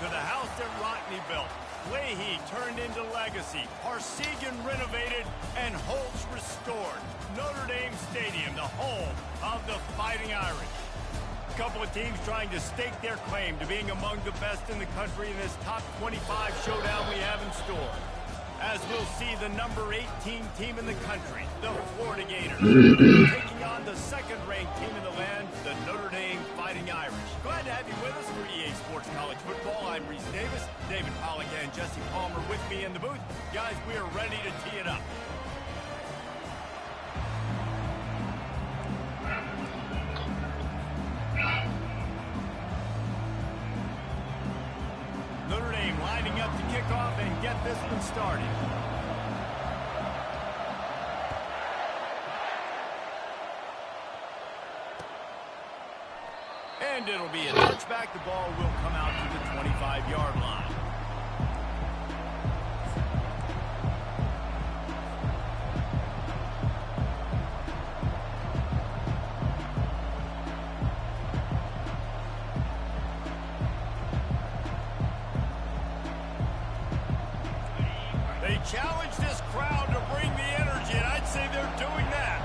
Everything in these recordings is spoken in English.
to the house that Rodney built. Leahy turned into legacy. Parsegian renovated and Holtz restored. Notre Dame Stadium, the home of the Fighting Irish. A couple of teams trying to stake their claim to being among the best in the country in this top 25 showdown we have in store. As we'll see the number 18 team in the country, the Florida Gators, taking on the second-ranked team in the land, the Notre Dame Fighting Irish. Glad to have you with us for EA Sports College Football. I'm Reese Davis, David Pollack and Jesse Palmer with me in the booth. Guys, we are ready to tee it up. Notre Dame lining up to kick off and get this one started. And it'll be a touchback. The ball will come out to the 25-yard line. They challenge this crowd to bring the energy, and I'd say they're doing that.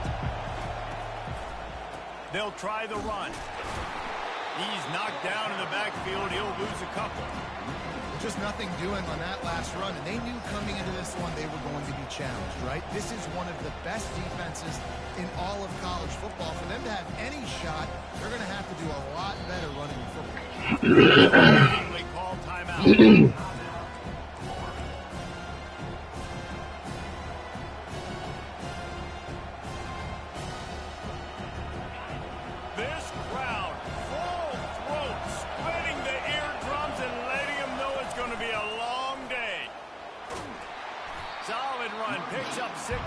They'll try the run. He's knocked down in the backfield. He'll lose a couple. Just nothing doing on that last run, and they knew coming into this one they were going to be challenged, right? This is one of the best defenses in all of college football. For them to have any shot, they're going to have to do a lot better running the football. They call timeout.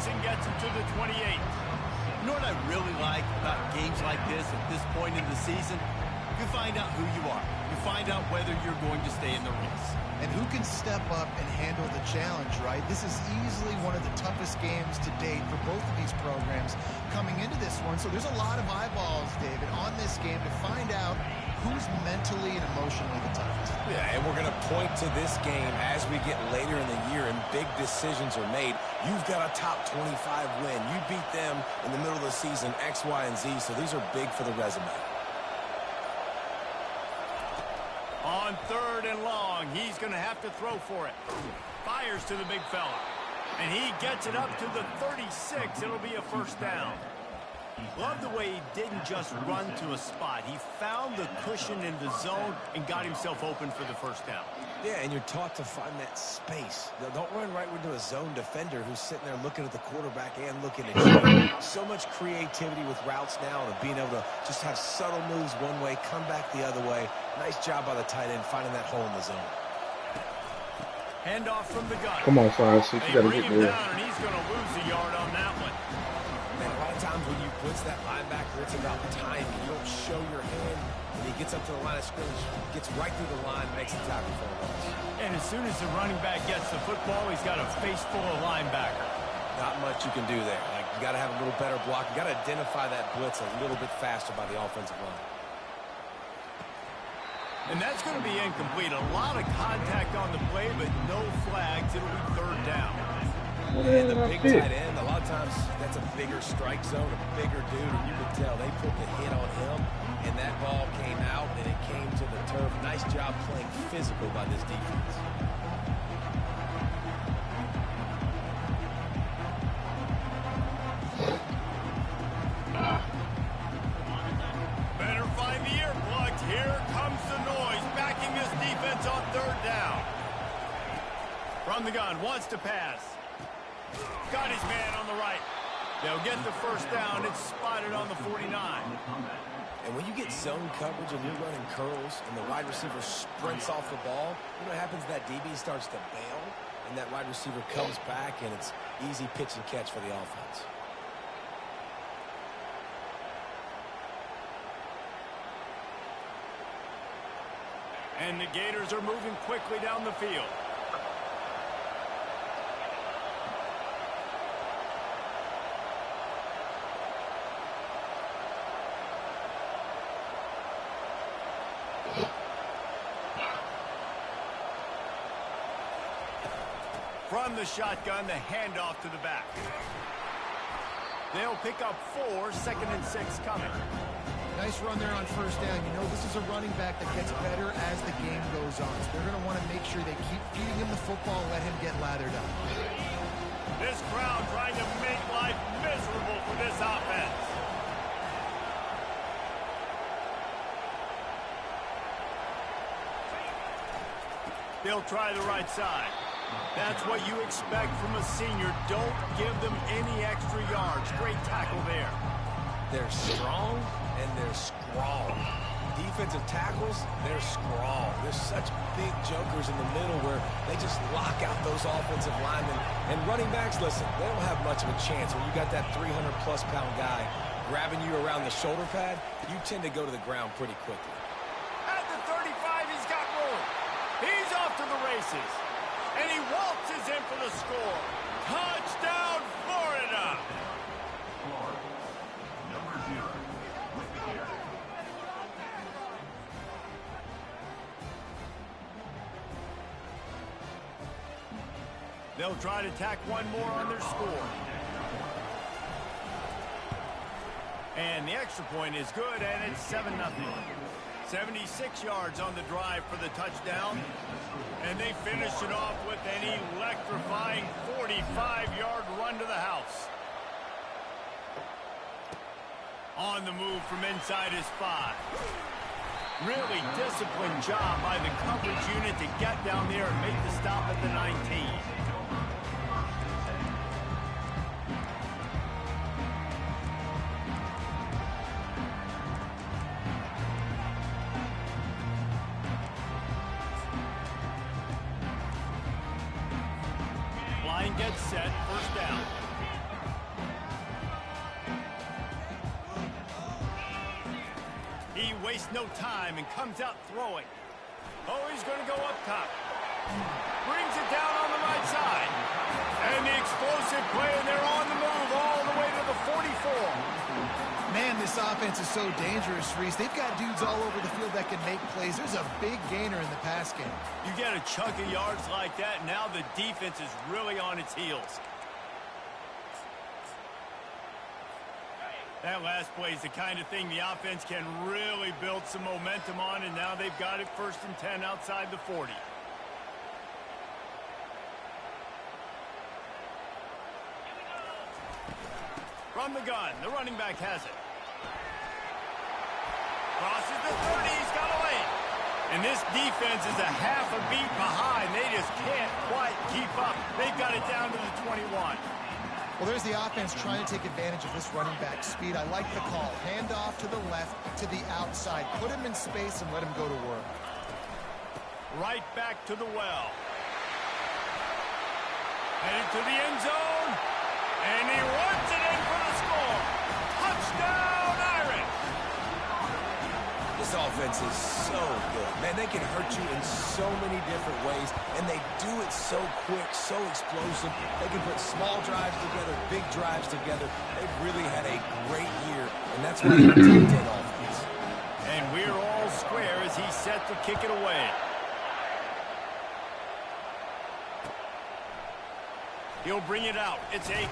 And gets him to the 28. You know what I really like about games like this at this point in the season? You find out who you are. You find out whether you're going to stay in the race. And who can step up and handle the challenge, right? This is easily one of the toughest games to date for both of these programs coming into this one. So there's a lot of eyeballs, David, on this game to find out who's mentally and emotionally the toughest. Yeah, and we're going to point to this game as we get later in the year and big decisions are made. You've got a top 25 win. You beat them in the middle of the season, X, Y, and Z, so these are big for the resume. On third and long, he's going to have to throw for it. Fires to the big fella. And he gets it up to the 36. It'll be a first down. Love the way he didn't just run to a spot. He found the cushion in the zone and got himself open for the first down. Yeah, and you're taught to find that space. Don't run right into a zone defender who's sitting there looking at the quarterback and looking at you. So much creativity with routes now and being able to just have subtle moves one way, come back the other way. Nice job by the tight end finding that hole in the zone. Handoff from the gun. Come on, Forrest. You gotta get there. And he's going to lose a yard on that one. Man, a lot of times when you blitz that linebacker, it's about timing. You don't show your hand. When he gets up to the line of scrimmage, gets right through the line, makes a tackle for a loss. And as soon as the running back gets the football, he's got a face full of linebacker. Not much you can do there. Like, you got to have a little better block. You got to identify that blitz a little bit faster by the offensive line. And that's going to be incomplete. A lot of contact on the play, but no flags. It'll be third down. And the big tight end, a lot of times that's a bigger strike zone, a bigger dude, and you can tell they put the hit on him, and that ball came out, and it came to the turf. Nice job playing physical by this defense. Better find the earplugs. Here comes the noise, backing this defense on third down. From the gun, wants to pass. Got his man on the right. They'll get the first down. It's spotted on the 49. And when you get zone coverage and you're running curls and the wide receiver sprints off the ball, you know what happens? That DB starts to bail, and that wide receiver comes back, and it's easy pitch and catch for the offense. And the Gators are moving quickly down the field. From the shotgun, the handoff to the back. They'll pick up 4, 2nd and 6 coming. Nice run there on first down. You know, this is a running back that gets better as the game goes on. So they're going to want to make sure they keep feeding him the football, let him get lathered up. This crowd trying to make life miserable for this offense. They'll try the right side. That's what you expect from a senior. Don't give them any extra yards. Great tackle there. They're strong and they're strong. Defensive tackles, they're strong. There's such big jokers in the middle where they just lock out those offensive linemen. And running backs, listen, they don't have much of a chance. When you got that 300-plus pound guy grabbing you around the shoulder pad, you tend to go to the ground pretty quickly. At the 35, he's got room. He's off to the races. And he waltzes in for the score. Touchdown, Florida! Number 0 with the carry. They'll try to tack one more on their score. And the extra point is good, and it's 7-0. 76 yards on the drive for the touchdown. And they finish it off with an electrifying 45-yard run to the house. On the move from inside his 5. Really disciplined job by the coverage unit to get down there and make the stop at the 19. Line gets set, first down. He wastes no time and comes out throwing. Oh, he's going to go up top. Brings it down on the right side. And the explosive play, and they're on the move all the way to the 44. Man, this offense is so dangerous, Reese. They've got dudes all over the field that can make plays. There's a big gainer in the pass game. You get a chunk of yards like that, and now the defense is really on its heels. That last play is the kind of thing the offense can really build some momentum on, and now they've got it 1st and 10 outside the 40. From the gun, the running back has it. Crosses the 30, he's got a lane. And this defense is a half a beat behind. They just can't quite keep up. They've got it down to the 21. Well, there's the offense trying to take advantage of this running back speed. I like the call. Hand off to the left, to the outside. Put him in space and let him go to work. Right back to the well. Headed to the end zone. And he runs it in for the score. Touchdown, Irish. This offense is so good. Man, they can hurt you in so many different ways, and they do it so quick, so explosive. They can put small drives together, big drives together. They've really had a great year, and that's why they're top 10 offense. And we're all square as he's set to kick it away. He'll bring it out. It's Akers.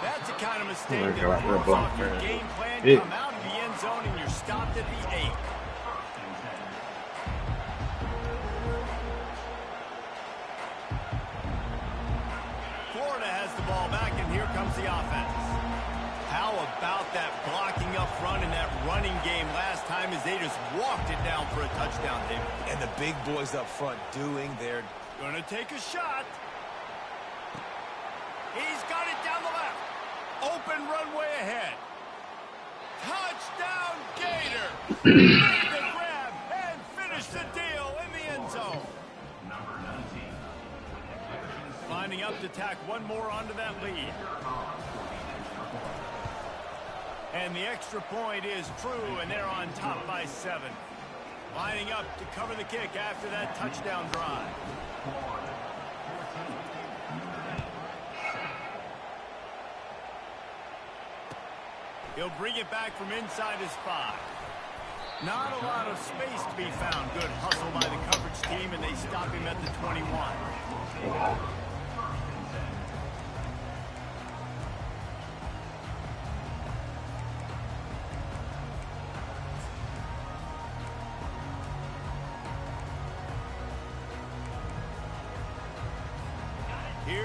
That's the kind of mistake that throws off your game plan. Come out of the end zone and you're stopped at the 8. Florida has the ball back, and here comes the offense. How about that blocking up front in that running game last time as they just walked it down for a touchdown, David? And the big boys up front doing their... Gonna take a shot. He's got it down the left. Open runway ahead. Touchdown, Gator. Made the grab and finished the deal in the end zone. Number 19. Lining up to tack one more onto that lead. And the extra point is true, and they're on top by 7. Lining up to cover the kick after that touchdown drive. He'll bring it back from inside his 5. Not a lot of space to be found. Good hustle by the coverage team, and they stop him at the 21.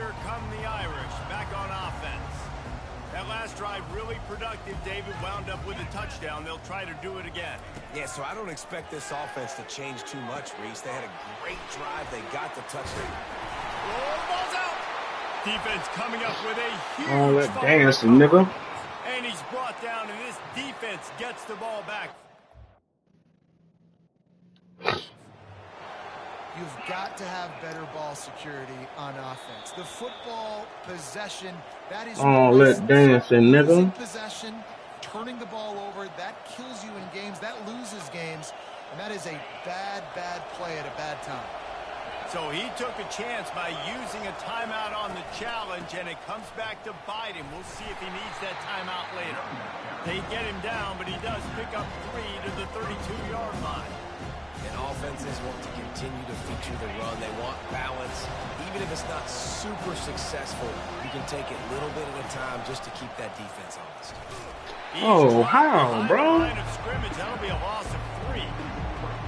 here come the Irish back on offense. That last drive really productive. David wound up with a touchdown. They'll try to do it again. Yeah, so I don't expect this offense to change too much, Reese. They had a great drive. They got the touchdown. Oh, ball's out. Defense coming up with a huge Oh, that dancing, nigga. And he's brought down, and this defense gets the ball back. You've got to have better ball security on offense. The football possession, that is... Oh, that dancing, nigga. Possession, turning the ball over, that kills you in games, that loses games, and that is a bad, bad play at a bad time. So he took a chance by using a timeout on the challenge, and it comes back to bite him. We'll see if he needs that timeout later. They get him down, but he does pick up 3 to the 32-yard line. And offenses want to continue to feature the run. They want balance. Even if it's not super successful, you can take it little bit at a time just to keep that defense honest. Oh, how, bro? Line of scrimmage, that'll be a loss of 3.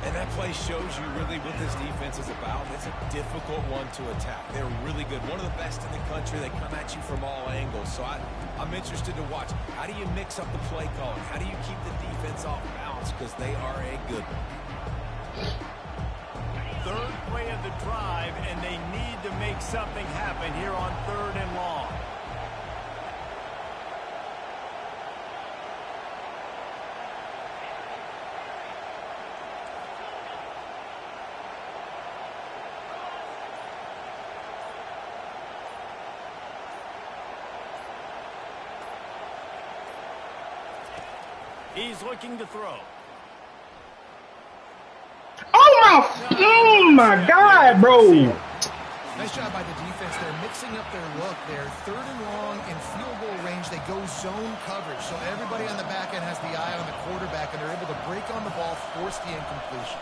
And that play shows you really what this defense is about. It's a difficult one to attack. They're really good. One of the best in the country. They come at you from all angles. So I'm interested to watch. How do you mix up the play calling? How do you keep the defense off balance? Because they are a good one. Third play of the drive, and they need to make something happen here on 3rd and long. He's looking to throw. Oh my God, bro. Nice job by the defense. They're mixing up their look there. 3rd and long in field goal range. They go zone coverage. So everybody on the back end has the eye on the quarterback, and they're able to break on the ball, force the incompletion.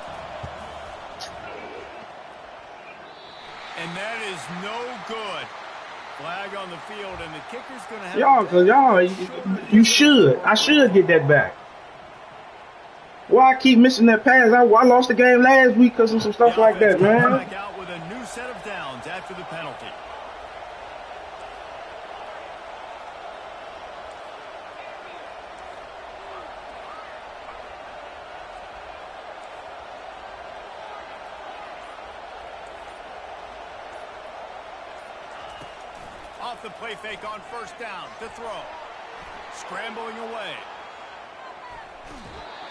And that is no good. Flag on the field, and the kicker's going to have... Y'all, you should. I should get that back. Why I keep missing that pass? I lost the game last week because of some stuff like that, man. Back out with a new set of downs after the penalty. Off the play fake on 1st down to throw. Scrambling away.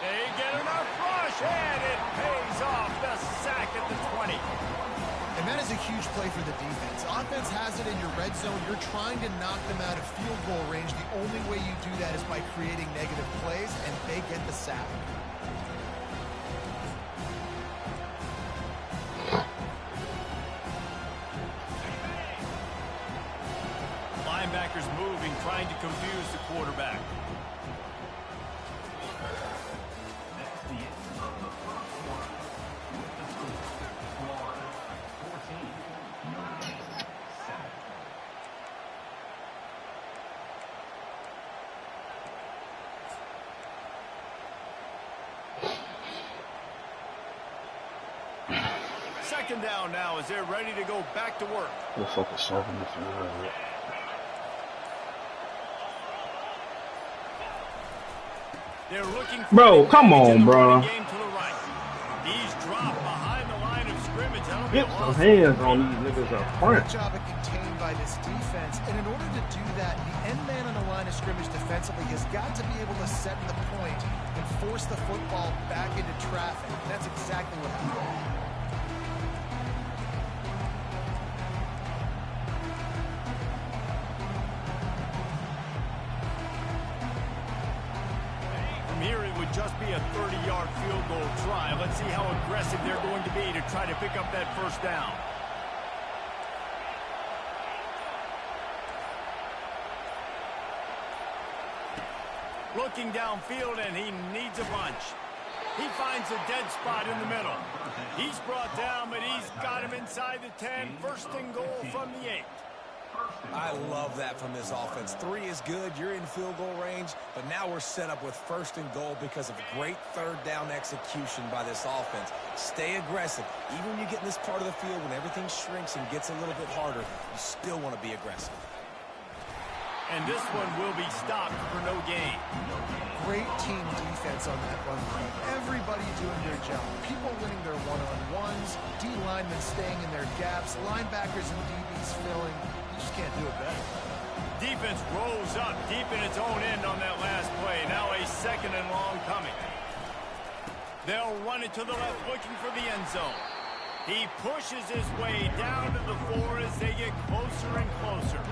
They get enough rush, and it pays off. The sack at the 20. And that is a huge play for the defense. Offense has it in your red zone. You're trying to knock them out of field goal range. The only way you do that is by creating negative plays, and they get the sack. Linebackers moving, trying to confuse the quarterback. Second down now as they're ready to go back to work. The fucking 7 if you know it. They're looking for Bro, come on, bro. Game to the right. He's dropped behind the line of scrimmage. Get some hands on these niggas up front. Good job at contained by this defense. And in order to do that, the end man on the line of scrimmage defensively has got to be able to set the point and force the football back into traffic. And that's exactly what happened. Just be a 30-yard field goal try. Let's see how aggressive they're going to be to try to pick up that 1st down. Looking downfield, and he needs a bunch. He finds a dead spot in the middle. He's brought down, but he's got him inside the 10. 1st and goal from the 8. I love that from this offense. 3 is good. You're in field goal range, but now we're set up with 1st and goal because of great 3rd down execution by this offense. Stay aggressive. Even when you get in this part of the field, when everything shrinks and gets a little bit harder, you still want to be aggressive. And this one will be stopped for no gain. Great team defense on that run play. Everybody doing their job. People winning their one-on-ones, D linemen staying in their gaps, linebackers and DBs filling. You just can't do it better. Defense rolls up deep in its own end on that last play. Now a 2nd and long coming. They'll run it to the left, looking for the end zone. He pushes his way down to the 4 as they get closer and closer.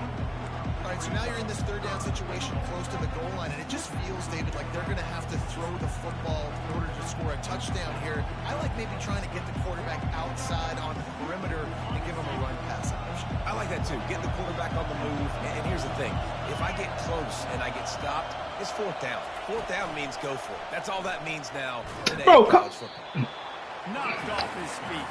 All right, so now you're in this 3rd down situation close to the goal line, and it just feels, David, like they're going to have to throw the football in order to score a touchdown here. I like maybe trying to get the quarterback outside on the perimeter and give him a run-pass option. I like that, too. Get the quarterback on the move. And here's the thing. If I get close and I get stopped, it's 4th down. 4th down means go for it. That's all that means now today in college football. Knocked off his feet.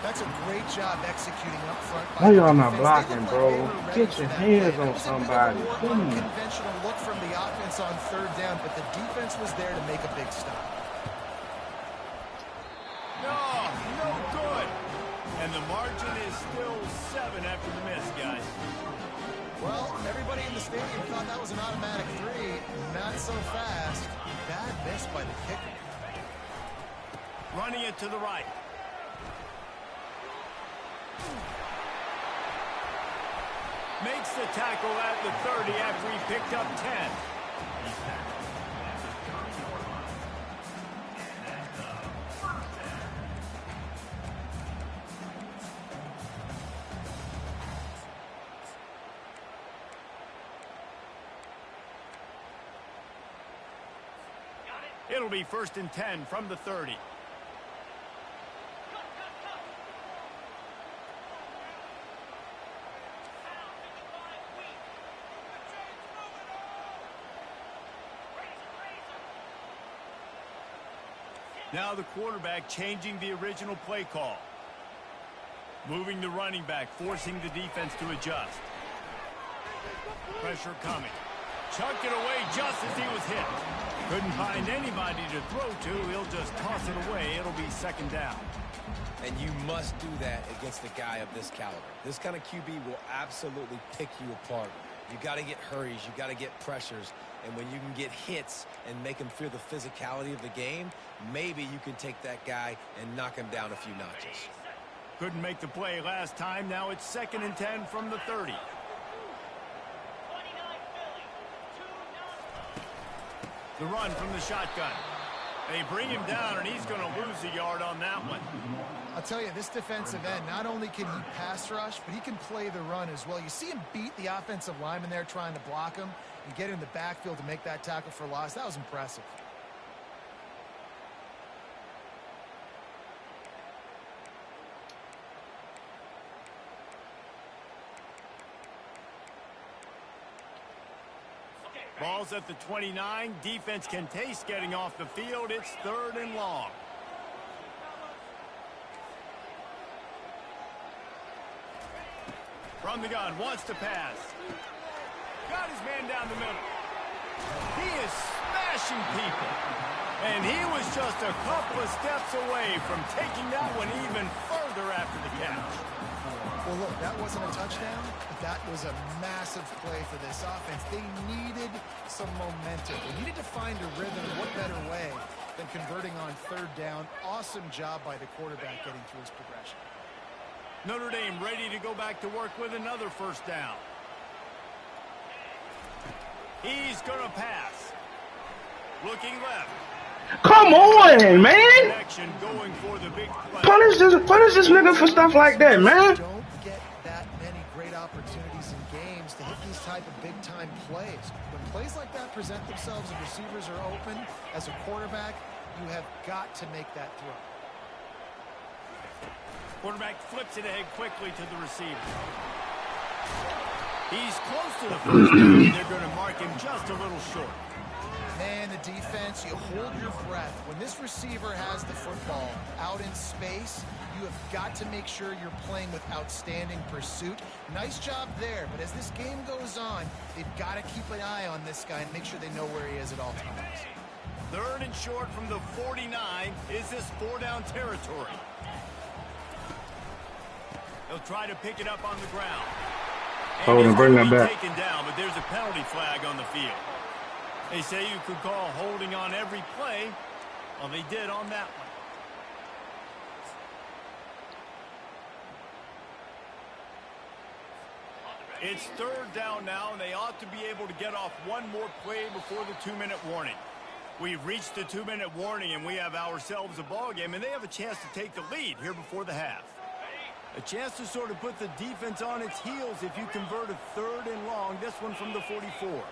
That's a great job executing up front. Why y'all not blocking, bro? Get your hands on somebody. Unconventional look from the offense on 3rd down, but the defense was there to make a big stop. No good. And the margin is still 7 after the miss, guys. Well, everybody in the stadium thought that was an automatic 3. Not so fast. Bad miss by the kicker. Running it to the right. Makes the tackle at the 30 after he picked up 10. It'll be 1st and 10 from the 30. Now the quarterback changing the original play call. Moving the running back, forcing the defense to adjust. Pressure coming. Chucked it away just as he was hit. Couldn't find anybody to throw to. He'll just toss it away. It'll be 2nd down. And you must do that against a guy of this caliber. This kind of QB will absolutely pick you apart. You got to get hurries. You got to get pressures. And when you can get hits and make him feel the physicality of the game, maybe you can take that guy and knock him down a few notches. Couldn't make the play last time. Now it's 2nd and 10 from the 30. The run from the shotgun. They bring him down, and he's going to lose a yard on that one. I'll tell you, this defensive end, not only can he pass rush, but he can play the run as well. You see him beat the offensive lineman there trying to block him and get in the backfield to make that tackle for loss. That was impressive. Ball's at the 29. Defense can taste getting off the field. It's 3rd and long. From the gun, wants to pass. Got his man down the middle. He is smashing people. And he was just a couple of steps away from taking that one even further after the catch. Well, look, that wasn't a touchdown, but that was a massive play for this offense. They needed some momentum. They needed to find a rhythm. What better way than converting on 3rd down? Awesome job by the quarterback getting through his progression. Notre Dame ready to go back to work with another 1st down. He's going to pass. Looking left. Come on, man! Going for the big play. Punish this nigga for stuff like that, man. Don't get that many great opportunities in games to hit these type of big-time plays. When plays like that present themselves and receivers are open, as a quarterback, you have got to make that throw. Quarterback flips it ahead quickly to the receiver. He's close to the 1st down. They're going to mark him just a little short. Man, the defense, you hold your breath. When this receiver has the football out in space, you have got to make sure you're playing with outstanding pursuit. Nice job there, but as this game goes on, they've got to keep an eye on this guy and make sure they know where he is at all times. 3rd and short from the 49. Is this 4-down territory? He'll try to pick it up on the ground. Hold him, bring that back. Taken down, but there's a penalty flag on the field. They say you could call holding on every play. Well, they did on that one. It's 3rd down now, and they ought to be able to get off one more play before the 2-minute warning. We've reached the 2-minute warning, and we have ourselves a ball game, and they have a chance to take the lead here before the half. A chance to sort of put the defense on its heels if you convert a 3rd and long, this one from the 44.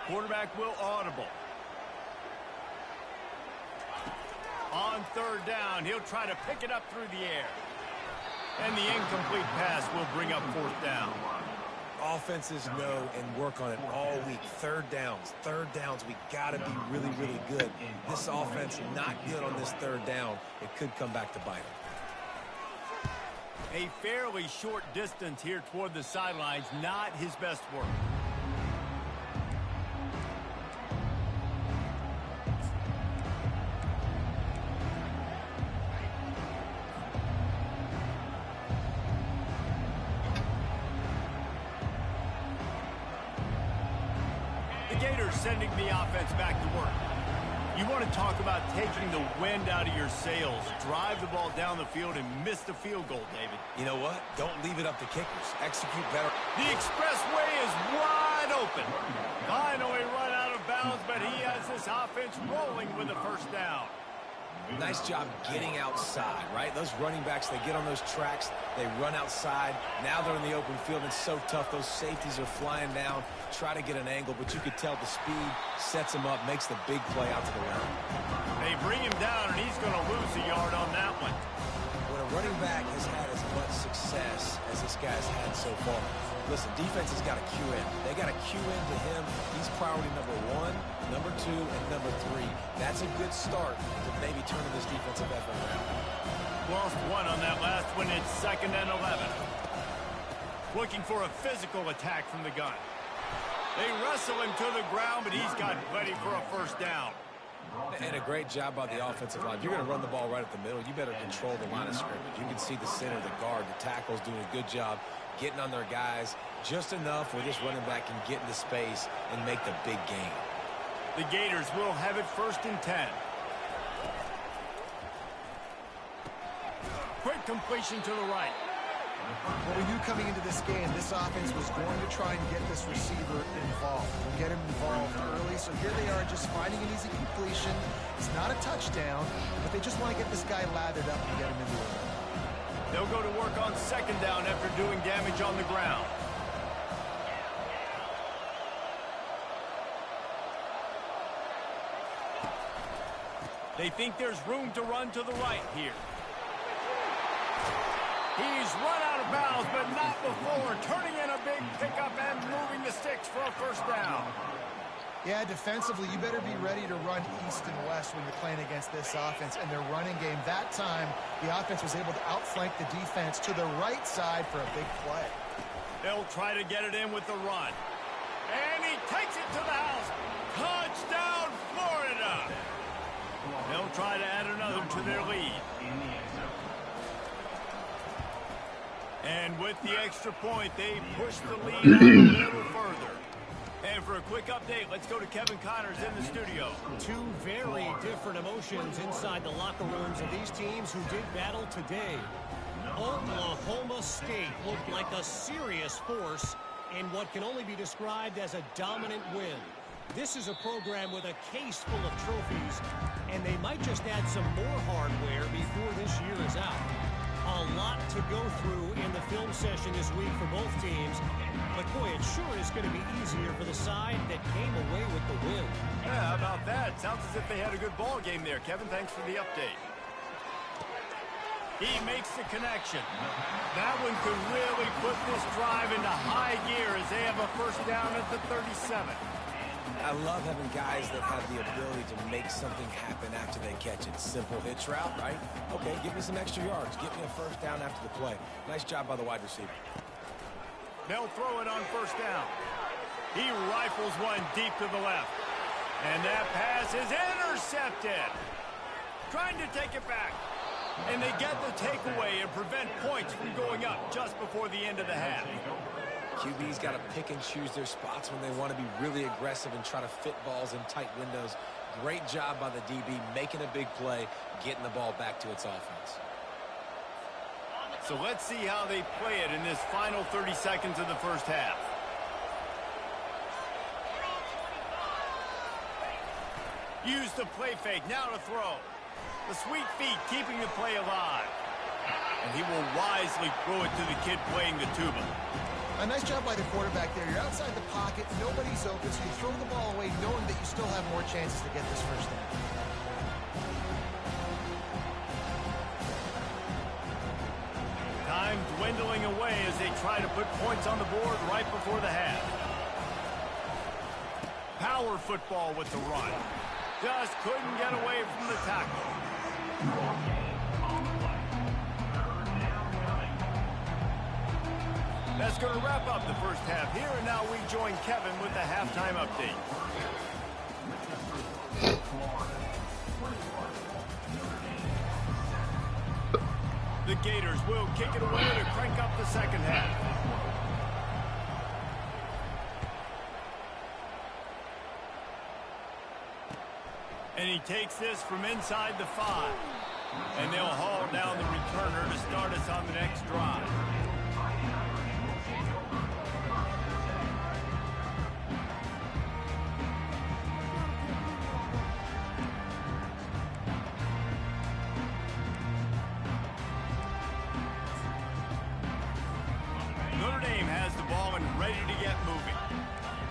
Quarterback will audible. On 3rd down, he'll try to pick it up through the air. And the incomplete pass will bring up 4th down. Offenses know and work on it all week. 3rd downs, we got to be really, really good. This offense not good on this 3rd down. It could come back to bite them. A fairly short distance here toward the sidelines, not his best work. Sending the offense back to work. You want to talk about taking the wind out of your sails. Drive the ball down the field and miss the field goal, David. You know what? Don't leave it up to kickers. Execute better. The expressway is wide open. Finally run out of bounds, but he has this offense rolling with a 1st down. Nice job getting outside, right? Those running backs, they get on those tracks, they run outside. Now they're in the open field. It's so tough. Those safeties are flying down, try to get an angle, but you could tell the speed sets him up, makes the big play out to the ground. They bring him down, and he's going to lose a yard on that one. When a running back has had as much success as this guy's had so far, listen, defense has got to cue in. They got to cue in to him. He's priority number 1, number 2, and number 3. That's a good start to maybe turning this defensive effort around. Lost one on that last one. It's 2nd and 11. Looking for a physical attack from the gun. They wrestle him to the ground, but he's got plenty for a 1st down. And a great job by the offensive line. You're going to run the ball right at the middle. You better control the line of scrimmage. You can see the center, the guard, the tackle's doing a good job getting on their guys just enough where this running back can get into space and make the big gain. The Gators will have it 1st and 10. Quick completion to the right. Well, we knew coming into this game, this offense was going to try and get this receiver involved. We'll get him involved early, so here they are just finding an easy completion. It's not a touchdown, but they just want to get this guy lathered up and get him into it. They'll go to work on 2nd down after doing damage on the ground. They think there's room to run to the right here. He's run out of bounds, but not before. Turning in a big pickup and moving the sticks for a 1st down. Yeah, defensively, you better be ready to run east and west when you're playing against this offense and their running game. That time, the offense was able to outflank the defense to the right side for a big play. They'll try to get it in with the run. And he takes it to the house. Touchdown, Florida! They'll try to add another to their lead. And with the extra point, they push the lead out a little further. And for a quick update, let's go to Kevin Connors in the studio. 2 very different emotions inside the locker rooms of these teams who did battle today. Oklahoma State looked like a serious force in what can only be described as a dominant win. This is a program with a case full of trophies, and they might just add some more hardware before this year is out. A lot to go through in the film session this week for both teams, but boy, it sure is going to be easier for the side that came away with the win. Yeah, how about that? Sounds as if they had a good ball game there. Kevin, thanks for the update. He makes the connection. That one could really put this drive into high gear as they have a 1st down at the 37. I love having guys that have the ability to make something happen after they catch it. Simple hitch route, right? Okay, give me some extra yards. Get me a first down after the play. Nice job by the wide receiver. They'll throw it on first down. He rifles one deep to the left. And that pass is intercepted. Trying to take it back. And they get the takeaway and prevent points from going up just before the end of the half. QB's got to pick and choose their spots when they want to be really aggressive and try to fit balls in tight windows. Great job by the DB making a big play, getting the ball back to its offense. So let's see how they play it in this final 30 seconds of the first half. Use the play fake, now to throw. The sweet feet keeping the play alive. And he will wisely throw it to the kid playing the tuba. A nice job by the quarterback there. You're outside the pocket, nobody's open, so you throw the ball away knowing that you still have more chances to get this first down. Time dwindling away as they try to put points on the board right before the half. Power football with the run. Just couldn't get away from the tackle. That's going to wrap up the first half here, and now we join Kevin with the halftime update. The Gators will kick it away to crank up the second half. And he takes this from inside the 5. And they'll haul down the returner to start us on the next drive. Notre Dame has the ball and ready to get moving.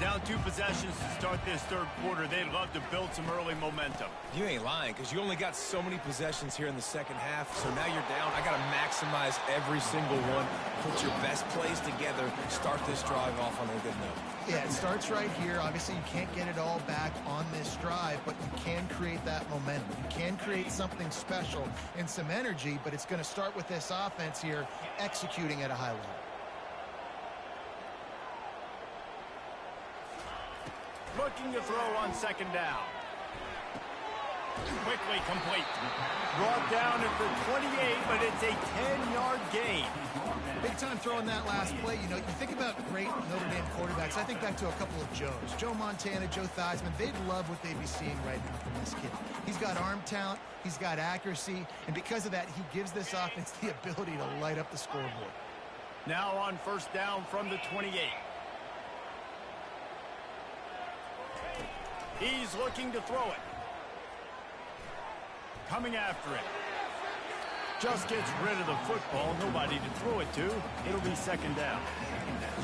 Down 2 possessions to start this third quarter. They'd love to build some early momentum. You ain't lying, because you only got so many possessions here in the second half, so now you're down. I got to maximize every single one. Put your best plays together. Start this drive off on a good note. Yeah, it starts right here. Obviously, you can't get it all back on this drive, but you can create that momentum. You can create something special and some energy, but it's going to start with this offense here executing at a high level. Looking to throw on second down. Quickly complete. Brought down at the 28, but it's a 10-yard gain. Big time throwing that last play. You know, you think about great Notre Dame quarterbacks. I think back to a couple of Joes. Joe Montana, Joe Theismann. They'd love what they'd be seeing right now from this kid. He's got arm talent. He's got accuracy. And because of that, he gives this offense the ability to light up the scoreboard. Now on first down from the 28. He's looking to throw it. Coming after it. Just gets rid of the football. Nobody to throw it to. It'll be second down.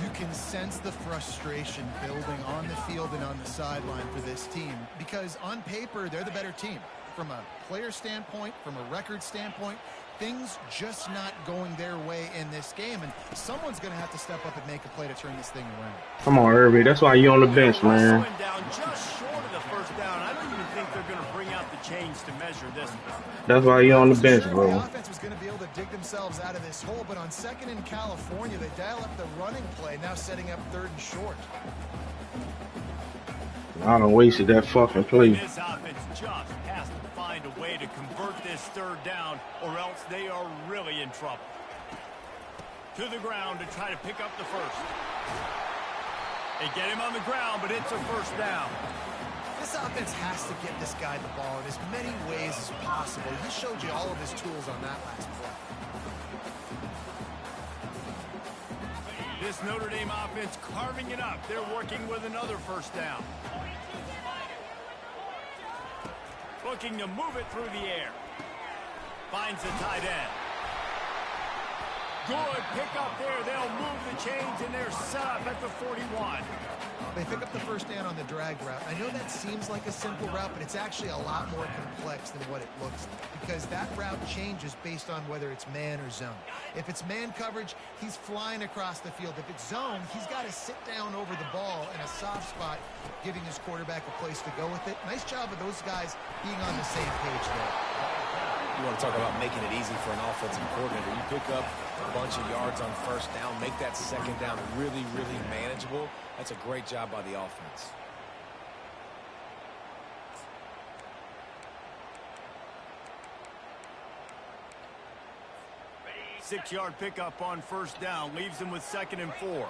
You can sense the frustration building on the field and on the sideline for this team because on paper, they're the better team. From a player standpoint, from a record standpoint, things just not going their way in this game, and someone's going to have to step up and make a play to turn this thing around. Come on, Irby. That's why you on the bench, man. Down just short of the first down. I don't even think they're going to bring out the chains to measure this one. That's why you on the bench, bro. The offense was going to be able to dig themselves out of this hole, but on second in California, they dial up the running play, now setting up third and short. I done wasted that fucking play. This offense just has to find a way to convert this third down, or else they are really in trouble. To the ground to try to pick up the first. They get him on the ground, but it's a first down. This offense has to get this guy the ball in as many ways as possible. He showed you all of his tools on that last play. This Notre Dame offense carving it up. They're working with another first down. Looking to move it through the air. Finds the tight end. Good pick up there. They'll move the chains, and they're set up at the 41. They pick up the first down on the drag route. I know that seems like a simple route, but it's actually a lot more complex than what it looks like because that route changes based on whether it's man or zone. If it's man coverage, he's flying across the field. If it's zone, he's got to sit down over the ball in a soft spot, giving his quarterback a place to go with it. Nice job of those guys being on the same page there. You want to talk about making it easy for an offensive coordinator. You pick up a bunch of yards on first down, make that second down really, really manageable. That's a great job by the offense. Six-yard pickup on first down leaves him with 2nd and 4.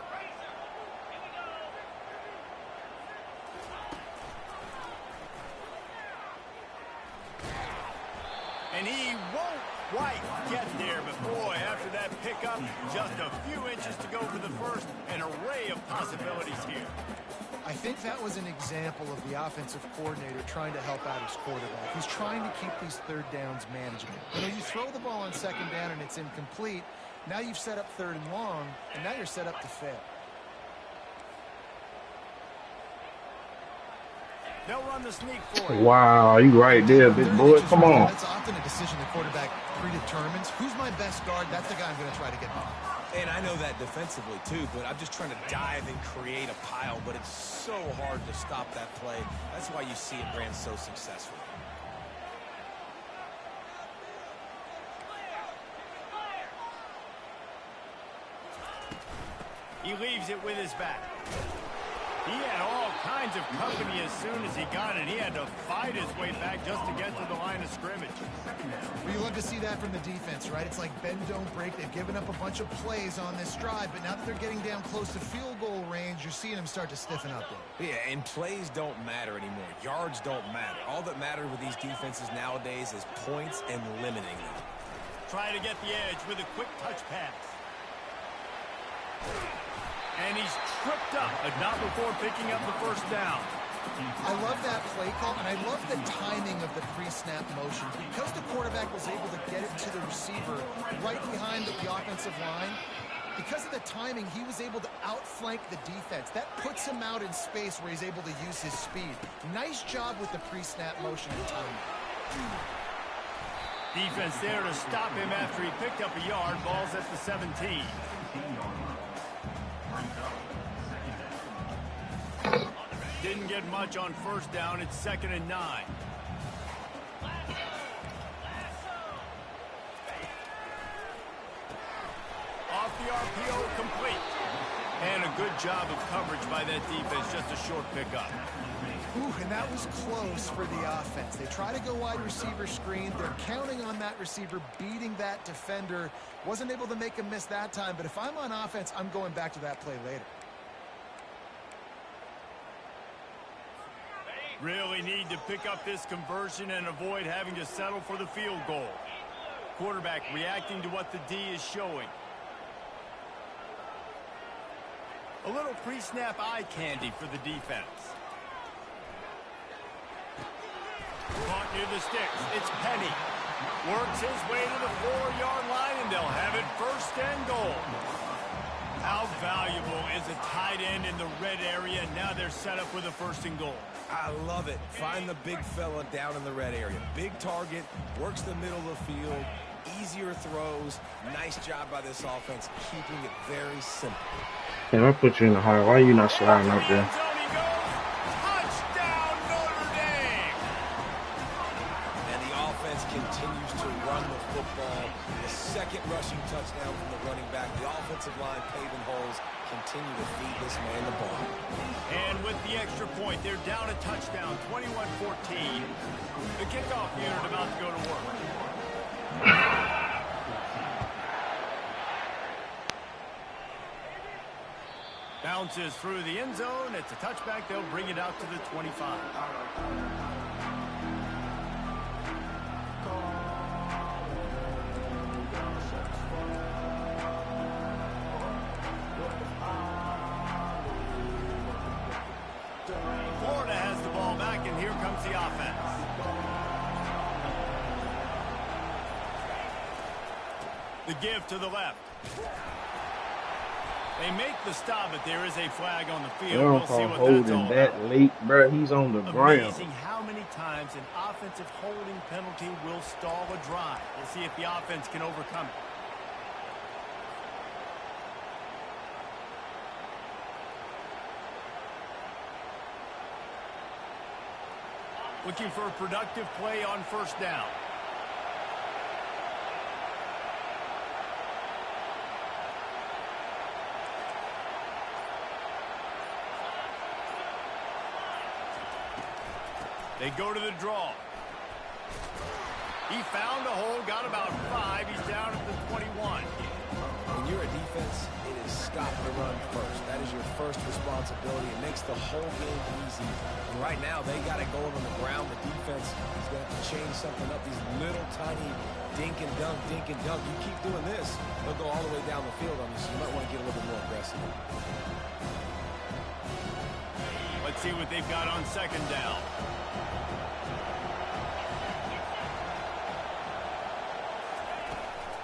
And he won't quite get there, but boy, after that pickup, just a few inches to go for the first. An array of possibilities here. I think that was an example of the offensive coordinator trying to help out his quarterback. He's trying to keep these third downs manageable. You know, you throw the ball on second down and it's incomplete. Now you've set up 3rd and long, and now you're set up to fail. They'll run the sneak for it. Wow, you right there, big boy. Come on. That's often a decision the quarterback predetermines. Who's my best guard? That's the guy I'm going to try to get by. And I know that defensively, too, but I'm just trying to dive and create a pile, but it's so hard to stop that play. That's why you see it ran so successful. He leaves it with his back. He had all kinds of company as soon as he got it. He had to fight his way back just to get to the line of scrimmage. Well, you love to see that from the defense, right? It's like bend, don't break. They've given up a bunch of plays on this drive, but now that they're getting down close to field goal range, you're seeing them start to stiffen up there. Yeah, and plays don't matter anymore. Yards don't matter. All that matters with these defenses nowadays is points and limiting them. Try to get the edge with a quick touch pass. And he's tripped up, but not before picking up the first down. I love that play call, and I love the timing of the pre-snap motion. Because the quarterback was able to get it to the receiver right behind the offensive line, because of the timing, he was able to outflank the defense. That puts him out in space where he's able to use his speed. Nice job with the pre-snap motion and timing. Defense there to stop him after he picked up a yard. Ball's at the 17. Didn't get much on first down. It's 2nd and 9. Off the RPO, complete. And a good job of coverage by that defense. Just a short pickup. Ooh, and that was close for the offense. They try to go wide receiver screen. They're counting on that receiver beating that defender. Wasn't able to make him miss that time, but if I'm on offense, I'm going back to that play later. Really need to pick up this conversion and avoid having to settle for the field goal. Quarterback reacting to what the D is showing. A little pre-snap eye candy for the defense. Caught near the sticks. It's Penny. Works his way to the 4-yard line, and they'll have it 1st and goal. How valuable is a tight end in the red area? Now they're set up with a 1st and goal. I love it. Find the big fella down in the red area. Big target, works the middle of the field, easier throws. Nice job by this offense, keeping it very simple. Can I put you in the high? Why are you not sliding up there? Touchdown, Notre Dame! And the offense continues to run the football. The 2nd rushing touchdown from the running back. The offensive line paving holes. Continue to feed this man the ball. And with the extra point, they're down a touchdown, 21-14. The kickoff unit about to go to work. Bounces through the end zone. It's a touchback. They'll bring it out to the 25. Florida has the ball back, and here comes the offense. The give to the left. They make the stop, but there is a flag on the field. We'll see what that's all that about. late, bro. He's on the ground. Amazing how many times an offensive holding penalty will stall a drive. We'll see if the offense can overcome it. Looking for a productive play on first down. They go to the draw. He found a hole, got about 5. He's down at the 21. When you're a defense, it is stop the run first. That is your first responsibility. It makes the whole game easy. And right now, they got it going on the ground. The defense is going to have to change something up. These little tiny dink and dunk, dink and dunk. You keep doing this, they'll go all the way down the field on you, so you might want to get a little bit more aggressive. Let's see what they've got on second down.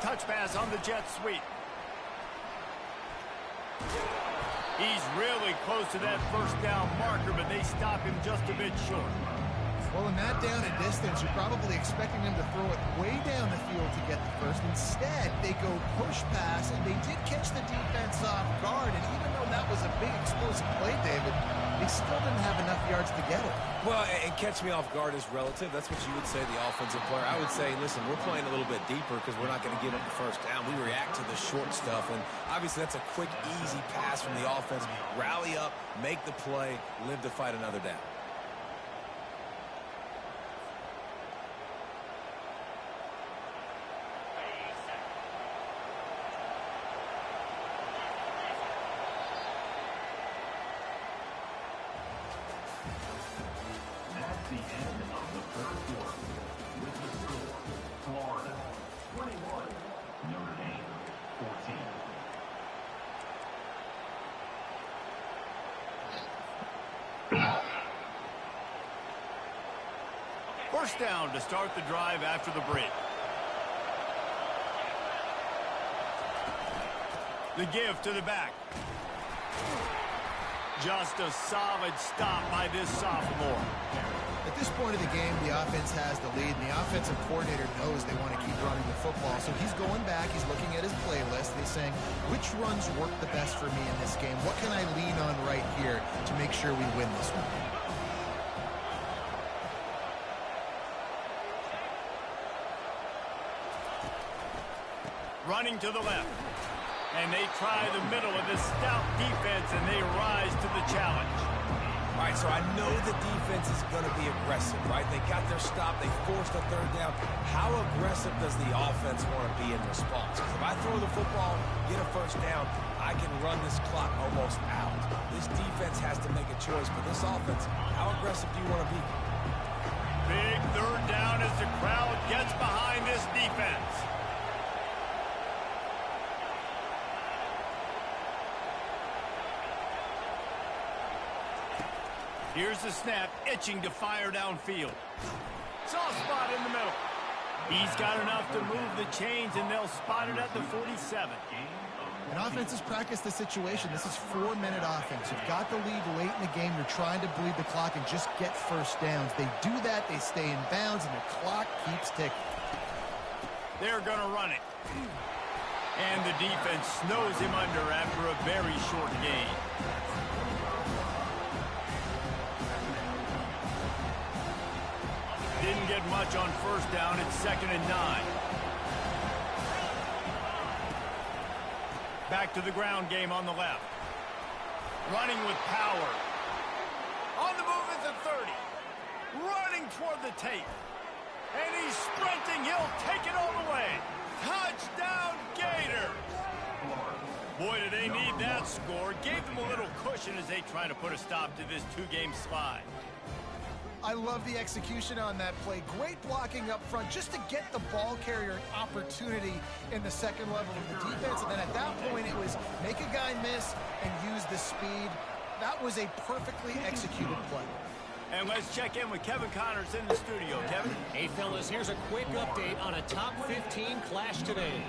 Touch pass on the jet sweep. He's really close to that first down marker, but they stop him just a bit short. Well, in that down and distance, you're probably expecting them to throw it way down the field to get the first. Instead, they go push pass, and they did catch the defense off guard. And even though that was a big explosive play, David, they still didn't have enough yards to get it. Well, and catch me off guard is relative. That's what you would say, the offensive player. I would say, listen, we're playing a little bit deeper because we're not going to give up the first down. We react to the short stuff, and obviously that's a quick, easy pass from the offense. Rally up, make the play, live to fight another down. That's the end of the third quarter. With the score, Florida 21, Notre Dame 14. First down to start the drive after the break. The give to the back. Just a solid stop by this sophomore. At this point of the game, the offense has the lead, and the offensive coordinator knows they want to keep running the football. So he's going back, he's looking at his playlist, and he's saying, which runs work the best for me in this game? What can I lean on right here to make sure we win this one? Running to the left. And they try the middle of this stout defense, and they rise to the challenge. All right, so I know the defense is going to be aggressive, right? They got their stop. They forced a third down. How aggressive does the offense want to be in response? Because if I throw the football, get a first down, I can run this clock almost out. This defense has to make a choice, but this offense, how aggressive do you want to be? Big third down as the crowd gets behind this defense. Here's the snap, itching to fire downfield. Soft spot in the middle. He's got enough to move the chains, and they'll spot it at the 47. And offenses practice the situation. This is 4-minute offense. You've got the lead late in the game. You're trying to bleed the clock and just get first downs. They do that, they stay in bounds, and the clock keeps ticking. They're going to run it. And the defense snows him under after a very short gain. Didn't get much on first down. It's 2nd and 9. Back to the ground game on the left. Running with power. On the move at the 30. Running toward the tape. And he's sprinting. He'll take it all the way. Touchdown, Gators! Boy, do they need that score. Gave them a little cushion as they try to put a stop to this two-game slide. I love the execution on that play. Great blocking up front just to get the ball carrier an opportunity in the second level of the defense. And then at that point, it was make a guy miss and use the speed. That was a perfectly executed play. And let's check in with Kevin Connors in the studio. Kevin? Hey, fellas, here's a quick update on a top 15 clash today.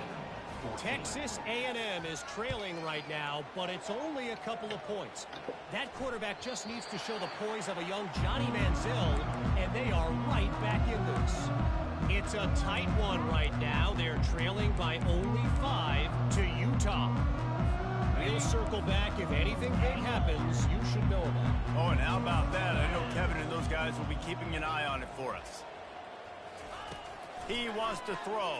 Texas A&M is trailing right now, but it's only a couple of points. That quarterback just needs to show the poise of a young Johnny Manziel, and they are right back in this. It's a tight one right now. They're trailing by only 5 to Utah. We'll circle back if anything big happens you should know about. Oh, and how about that? I know Kevin and those guys guys will be keeping an eye on it for us. He wants to throw.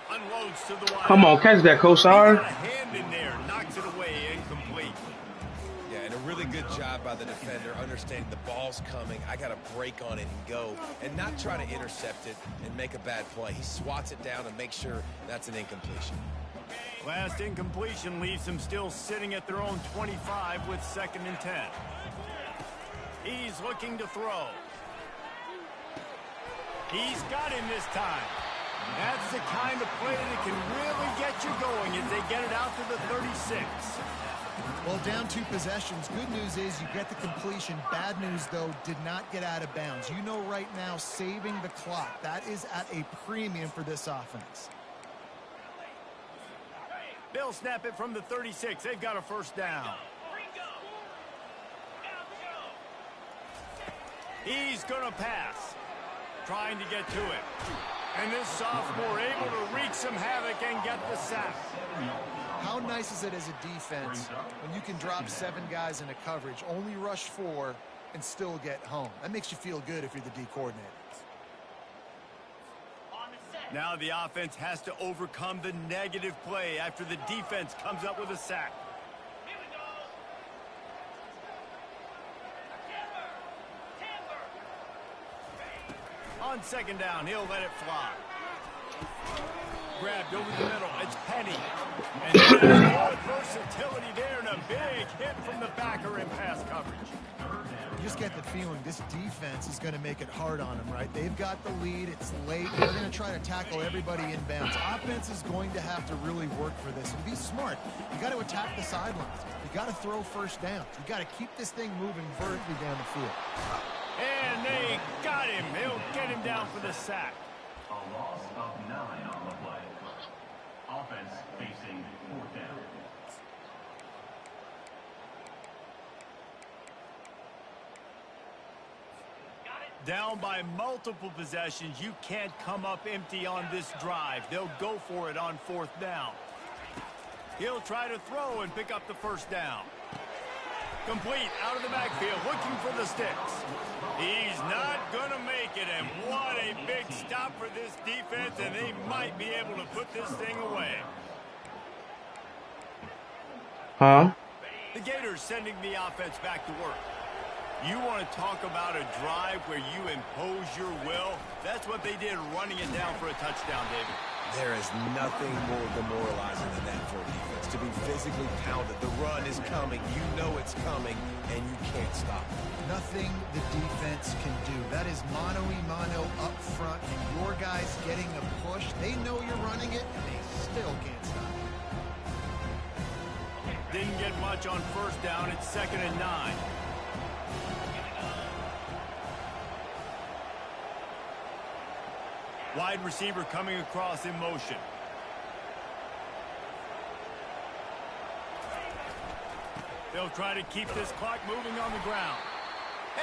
Unloads to the wide. Come on, catch that, Kosar. He's got a hand in there, knocks it away, incomplete. Yeah, and a really good job by the defender understanding the ball's coming. I got to break on it and go and not try to intercept it and make a bad play. He swats it down and makes sure that's an incompletion. Last incompletion leaves them still sitting at their own 25 with 2nd and 10. He's looking to throw. He's got him this time. That's the kind of play that can really get you going as they get it out to the 36. Well, down 2 possessions. Good news is you get the completion. Bad news, though, did not get out of bounds. You know right now, saving the clock, that is at a premium for this offense. They'll snap it from the 36. They've got a 1st down. He's going to pass. Trying to get to it. And this sophomore able to wreak some havoc and get the sack. How nice is it as a defense when you can drop 7 guys into coverage, only rush 4, and still get home? That makes you feel good if you're the D coordinator. Now the offense has to overcome the negative play after the defense comes up with a sack. On 2nd down, he'll let it fly. Grabbed over the middle. It's Penny. And good versatility there and a big hit from the backer in pass coverage. You just get the feeling this defense is going to make it hard on them, right? They've got the lead. It's late. They're going to try to tackle everybody inbounds. Offense is going to have to really work for this and be smart. You got to attack the sidelines. You got to throw 1st downs. You got to keep this thing moving vertically down the field. And they got him. He'll get him down for the sack. A loss of 9 on the play. Offense facing 4th down. Down by multiple possessions, you can't come up empty on this drive. They'll go for it on 4th down. He'll try to throw and pick up the 1st down. Complete out of the backfield, looking for the sticks. He's not going to make it, and what a big stop for this defense, and they might be able to put this thing away. The Gators sending the offense back to work. You want to talk about a drive where you impose your will? That's what they did, running it down for a touchdown, David. There is nothing more demoralizing than that for a defense. To be physically pounded. The run is coming. You know it's coming, and you can't stop it. Nothing the defense can do. That is mano-a-mano up front, and your guys getting a push. They know you're running it, and they still can't stop it. Didn't get much on 1st down. It's 2nd and 9. Wide receiver coming across in motion. They'll try to keep this clock moving on the ground.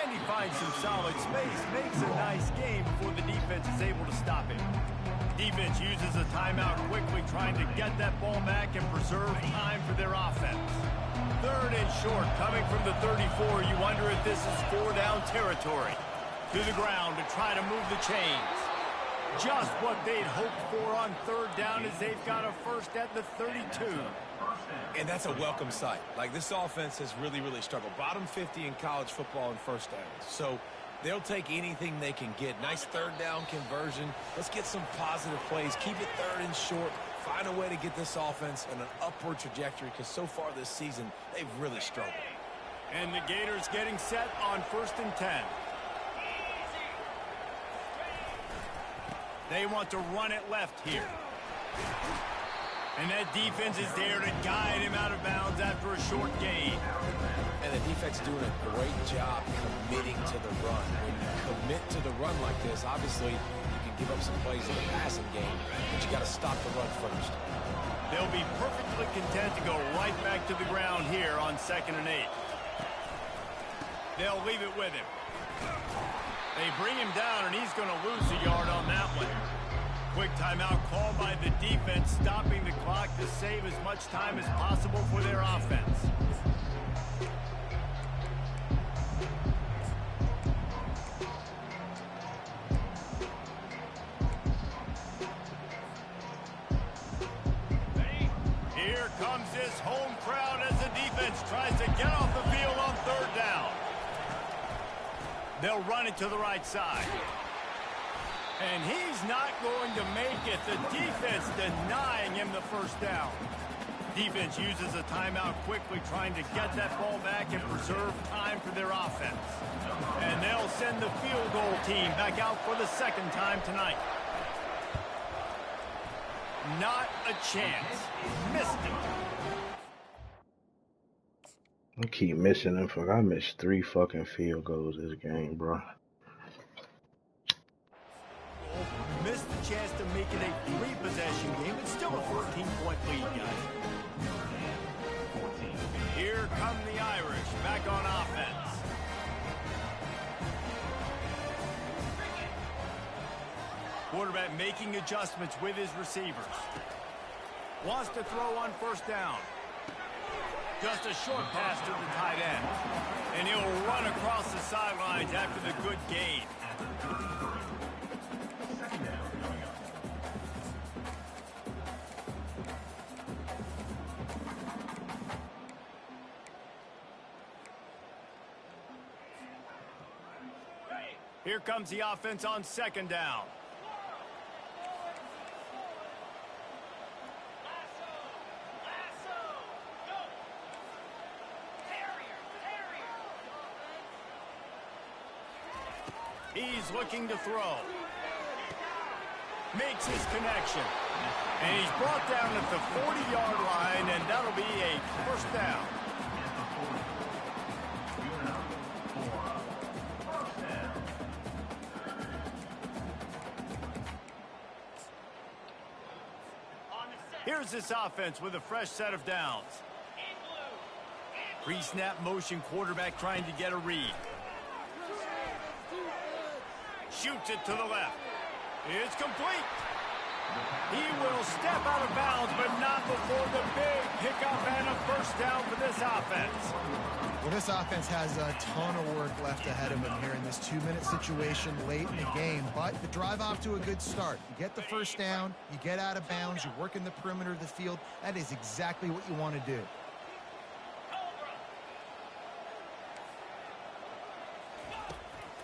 And he finds some solid space, makes a nice game before the defense is able to stop him. Defense uses a timeout quickly, trying to get that ball back and preserve time for their offense. 3rd and short, coming from the 34. You wonder if this is 4-down territory. To the ground to try to move the chains. Just what they'd hoped for on 3rd down as they've got a 1st at the 32. And that's a welcome sight. Like, this offense has really, really struggled. Bottom 50 in college football in 1st downs. So they'll take anything they can get. Nice 3rd down conversion. Let's get some positive plays. Keep it 3rd and short. Find a way to get this offense in an upward trajectory, because so far this season, they've really struggled. And the Gators getting set on 1st and 10. They want to run it left here. And that defense is there to guide him out of bounds after a short gain. And the defense doing a great job committing to the run. When you commit to the run like this, obviously you can give up some plays in the passing game, but you got to stop the run first. They'll be perfectly content to go right back to the ground here on 2nd and 8. They'll leave it with him. They bring him down, and he's going to lose a yard on that one. Quick timeout called by the defense, stopping the clock to save as much time as possible for their offense. this home crowd as the defense tries to get off the field on third down. They'll run it to the right side. And he's not going to make it. The defense denying him the first down. Defense uses a timeout quickly, trying to get that ball back and preserve time for their offense. And they'll send the field goal team back out for the second time tonight. Not a chance. Missed it. I keep missing them. Fuck, I missed 3 fucking field goals this game, bro. Missed the chance to make it a 3-possession game. It's still a 14-point lead, guys. Here come the Irish back on offense. Quarterback making adjustments with his receivers. Wants to throw on first down. Just a short pass to the tight end. And he'll run across the sidelines after the good gain. Here comes the offense on second down. He's looking to throw. Makes his connection. And he's brought down at the 40-yard line, and that'll be a first down. Here's this offense with a fresh set of downs. Pre-snap motion, quarterback trying to get a read. Shoots it to the left. It's complete. He will step out of bounds, but not before the big pickup and a first down for this offense. Well, this offense has a ton of work left ahead of them here in this 2-minute situation late in the game, but the drive off to a good start. You get the first down, you get out of bounds, you work in the perimeter of the field. That is exactly what you want to do.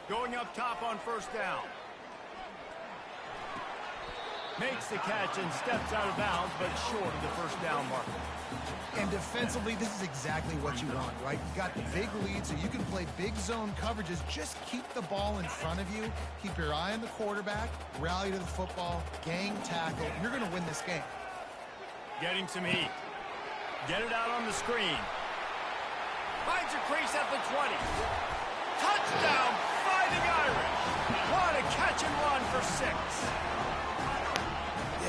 Going up top on first down. Makes the catch and steps out of bounds, but short of the first down marker. And defensively, this is exactly what you want, right? You got the big lead, so you can play big zone coverages. Just keep the ball in front of you. Keep your eye on the quarterback. Rally to the football. Gang tackle. You're going to win this game. Getting some heat. Get it out on the screen. Finds a crease at the 20. Touchdown, Fighting Irish. What a catch and run for 6.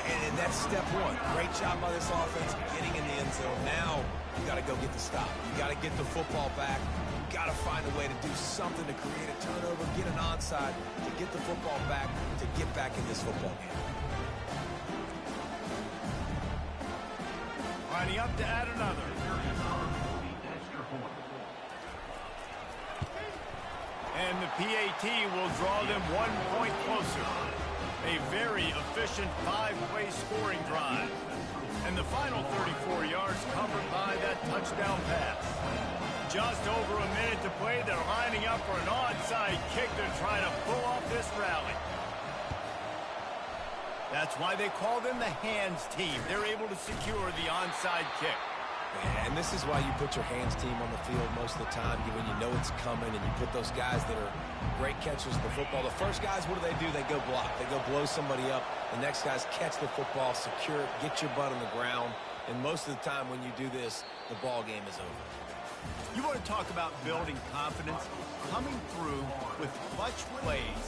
And that's step one. Great job by this offense getting in the end zone. Now you got to go get the stop. You got to get the football back. You got to find a way to do something to create a turnover, get an onside, to get the football back, to get back in this football game. Lining up to add another. And the PAT will draw them 1 point closer. A very efficient 5-play scoring drive. And the final 34 yards covered by that touchdown pass. Just over a minute to play. They're lining up for an onside kick to try to pull off this rally. That's why they call them the hands team. They're able to secure the onside kick. And this is why you put your hands team on the field most of the time, when you know it's coming, and you put those guys that are great catchers of the football. The first guys, what do? They go block. They go blow somebody up. The next guys catch the football, secure it, get your butt on the ground. And most of the time when you do this, the ball game is over. You want to talk about building confidence? Coming through with clutch plays